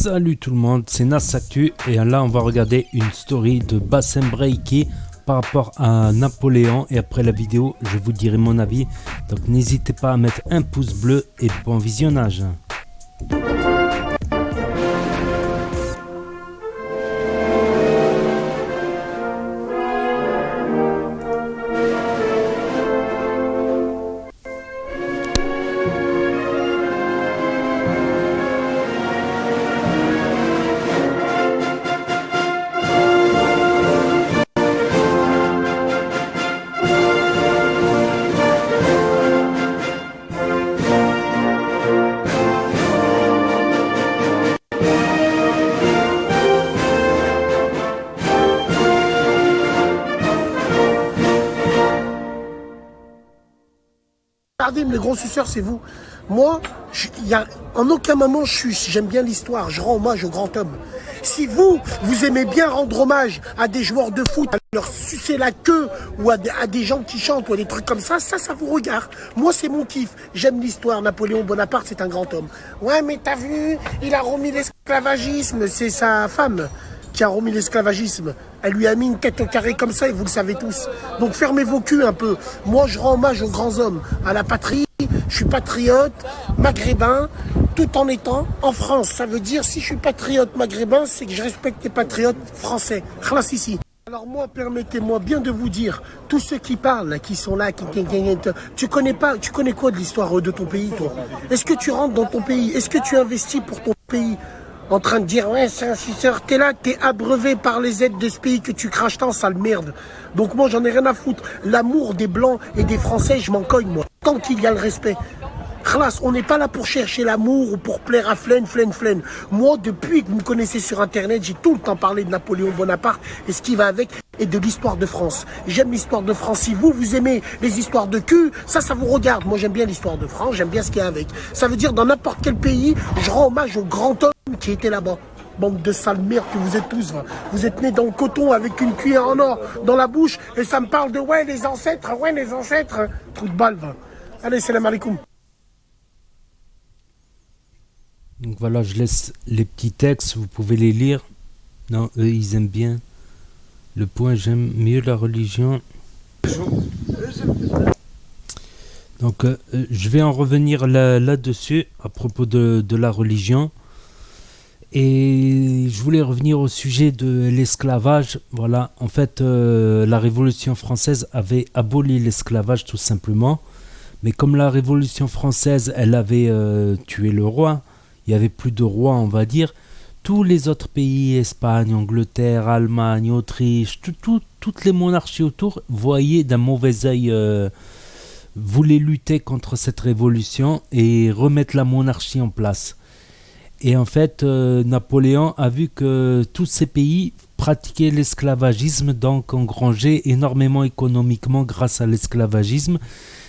Salut tout le monde, c'est Nasactu et là on va regarder une story de Bassem Breiki par rapport à Napoléon et après la vidéo je vous dirai mon avis, donc n'hésitez pas à mettre un pouce bleu et bon visionnage. Regardez, les gros suceurs, c'est vous. Moi, en aucun moment, j'aime bien l'histoire. Je rends hommage au grand homme. Si vous aimez bien rendre hommage à des joueurs de foot, à leur sucer la queue, ou à des gens qui chantent, ou à des trucs comme ça vous regarde. Moi, c'est mon kiff. J'aime l'histoire. Napoléon Bonaparte, c'est un grand homme. Ouais, mais t'as vu, il a remis l'esclavagisme. C'est sa femme qui a remis l'esclavagisme. Elle lui a mis une tête au carré comme ça et vous le savez tous. Donc fermez vos culs un peu. Moi je rends hommage aux grands hommes, à la patrie. Je suis patriote, maghrébin, tout en étant en France. Ça veut dire si je suis patriote maghrébin, c'est que je respecte les patriotes français. Khlas ici. Alors moi, permettez-moi bien de vous dire, tous ceux qui parlent, qui sont là, tu connais quoi de l'histoire de ton pays, toi? Est-ce que tu rentres dans ton pays? Est-ce que tu investis pour ton pays? En train de dire, ouais, c'est un suceur, t'es là, t'es abreuvé par les aides de ce pays que tu craches tant, sale merde. Donc moi, j'en ai rien à foutre. L'amour des Blancs et des Français, je m'en cogne, moi. Tant qu'il y a le respect. Khlas, on n'est pas là pour chercher l'amour ou pour plaire à Flen. Moi, depuis que vous me connaissez sur Internet, j'ai tout le temps parlé de Napoléon Bonaparte et ce qui va avec et de l'histoire de France. J'aime l'histoire de France. Si vous aimez les histoires de cul, ça vous regarde. Moi, j'aime bien l'histoire de France, j'aime bien ce qu'il y a avec. Ça veut dire, dans n'importe quel pays, je rends hommage au grand homme qui était là-bas. Bande de sales merdes que vous êtes tous. Vous êtes nés dans le coton avec une cuillère en or dans la bouche et ça me parle de ouais, les ancêtres. Trou de balle, va. Allez, salam alaikum. Donc voilà, je laisse les petits textes, vous pouvez les lire. Non, eux ils aiment bien. Le point, j'aime mieux la religion. Donc je vais en revenir là-dessus à propos de la religion. Et je voulais revenir au sujet de l'esclavage. Voilà, en fait, la Révolution française avait aboli l'esclavage tout simplement. Mais comme la Révolution française, elle avait tué le roi, il n'y avait plus de roi, on va dire. Tous les autres pays, Espagne, Angleterre, Allemagne, Autriche, toutes les monarchies autour voyaient d'un mauvais œil, voulaient lutter contre cette révolution et remettre la monarchie en place. Et en fait, Napoléon a vu que tous ces pays pratiquaient l'esclavagisme, donc engrangeaient énormément économiquement grâce à l'esclavagisme.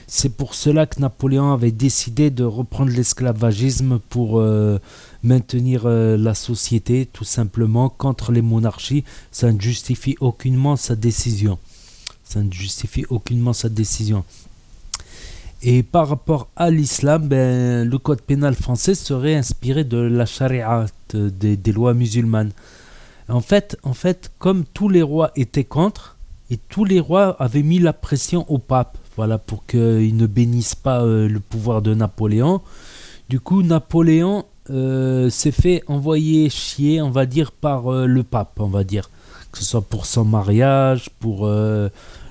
C'est pour cela que Napoléon avait décidé de reprendre l'esclavagisme pour maintenir la société, tout simplement, contre les monarchies. Ça ne justifie aucunement sa décision. Et par rapport à l'islam, le code pénal français serait inspiré de la charia, des lois musulmanes. En fait, comme tous les rois étaient contre, et tous les rois avaient mis la pression au pape, voilà, pour qu'il ne bénisse pas le pouvoir de Napoléon. Du coup, Napoléon s'est fait envoyer chier, on va dire, par le pape, on va dire. Que ce soit pour son mariage, pour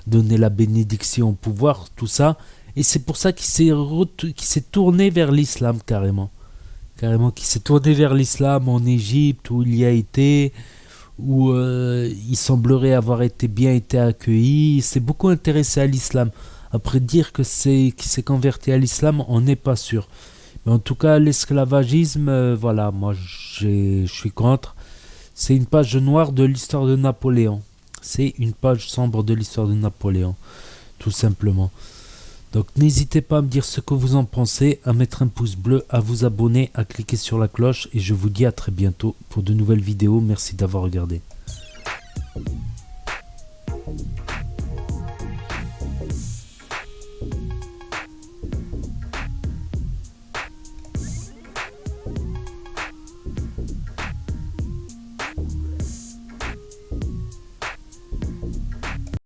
donner la bénédiction au pouvoir, tout ça. Et c'est pour ça qu'il s'est tourné vers l'islam carrément, qu'il s'est tourné vers l'islam en Égypte où il y a été, où il semblerait avoir été accueilli. Il s'est beaucoup intéressé à l'islam. Après dire qu'il s'est converti à l'islam, on n'est pas sûr. Mais en tout cas, l'esclavagisme, voilà, moi je suis contre. C'est une page noire de l'histoire de Napoléon. C'est une page sombre de l'histoire de Napoléon, tout simplement. Donc n'hésitez pas à me dire ce que vous en pensez, à mettre un pouce bleu, à vous abonner, à cliquer sur la cloche et je vous dis à très bientôt pour de nouvelles vidéos. Merci d'avoir regardé.